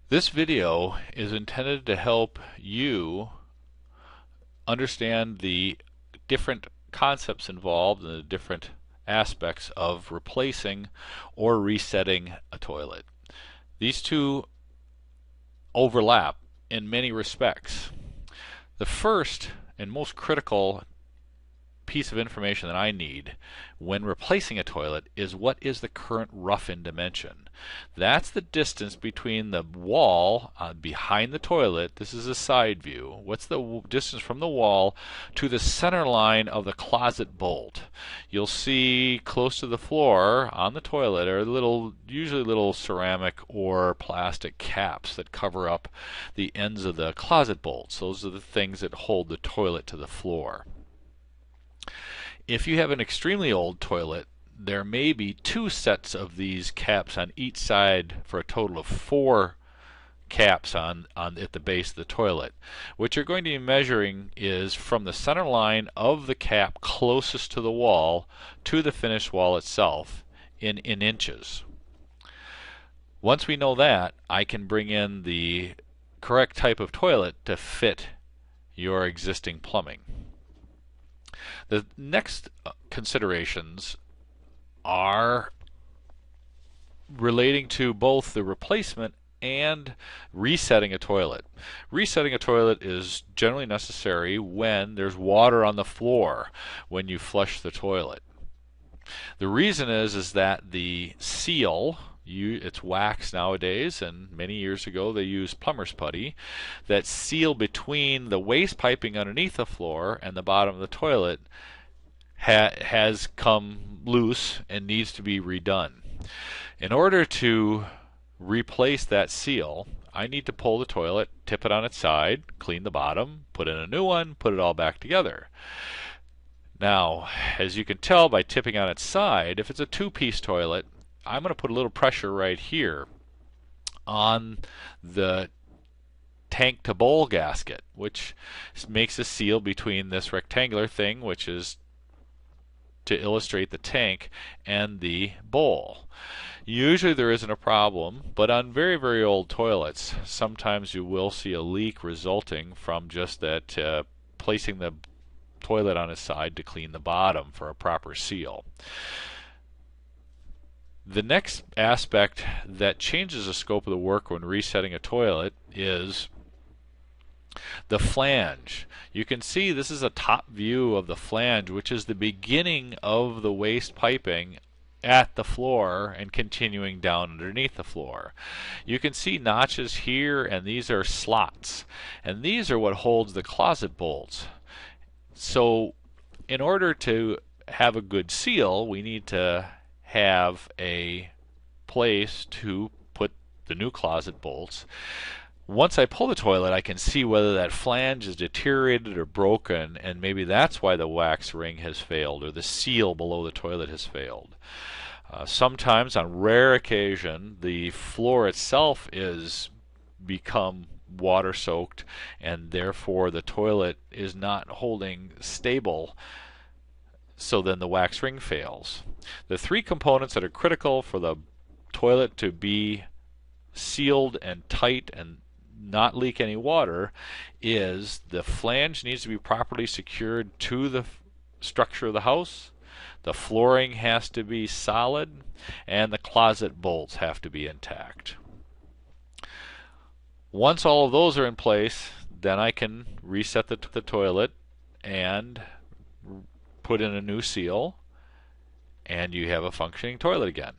This video is intended to help you understand the different concepts involved and the different aspects of replacing or resetting a toilet. These two overlap in many respects. The first and most critical piece of information that I need when replacing a toilet is what is the current rough-in dimension. That's the distance between the wall behind the toilet. This is a side view. What's the distance from the wall to the center line of the closet bolt? You'll see close to the floor on the toilet are usually little ceramic or plastic caps that cover up the ends of the closet bolts. Those are the things that hold the toilet to the floor. If you have an extremely old toilet, there may be two sets of these caps on each side for a total of four caps at the base of the toilet. What you're going to be measuring is from the center line of the cap closest to the wall to the finished wall itself in inches. Once we know that, I can bring in the correct type of toilet to fit your existing plumbing. The next considerations are relating to both the replacement and resetting a toilet. Resetting a toilet is generally necessary when there's water on the floor when you flush the toilet. The reason is that the seal, it's wax nowadays, and many years ago they used plumber's putty, that seal between the waste piping underneath the floor and the bottom of the toilet has come loose and needs to be redone. In order to replace that seal, I need to pull the toilet, tip it on its side, clean the bottom, put in a new one, put it all back together. Now, as you can tell by tipping on its side, if it's a two-piece toilet, I'm going to put a little pressure right here on the tank to bowl gasket, which makes a seal between this rectangular thing, which is to illustrate the tank, and the bowl. Usually there isn't a problem, but on very, very old toilets, sometimes you will see a leak resulting from just that placing the toilet on its side to clean the bottom for a proper seal. The next aspect that changes the scope of the work when resetting a toilet is the flange. You can see this is a top view of the flange, which is the beginning of the waste piping at the floor and continuing down underneath the floor. You can see notches here, and these are slots, and these are what holds the closet bolts. So in order to have a good seal, we need to have a place to put the new closet bolts. Once I pull the toilet, I can see whether that flange is deteriorated or broken, and maybe that's why the wax ring has failed or the seal below the toilet has failed. Sometimes, on rare occasion, the floor itself is become water soaked, and therefore the toilet is not holding stable, so then the wax ring fails. The three components that are critical for the toilet to be sealed and tight and not leak any water is the flange needs to be properly secured to the structure of the house, the flooring has to be solid, and the closet bolts have to be intact. Once all of those are in place, then I can reset the toilet and put in a new seal, and you have a functioning toilet again.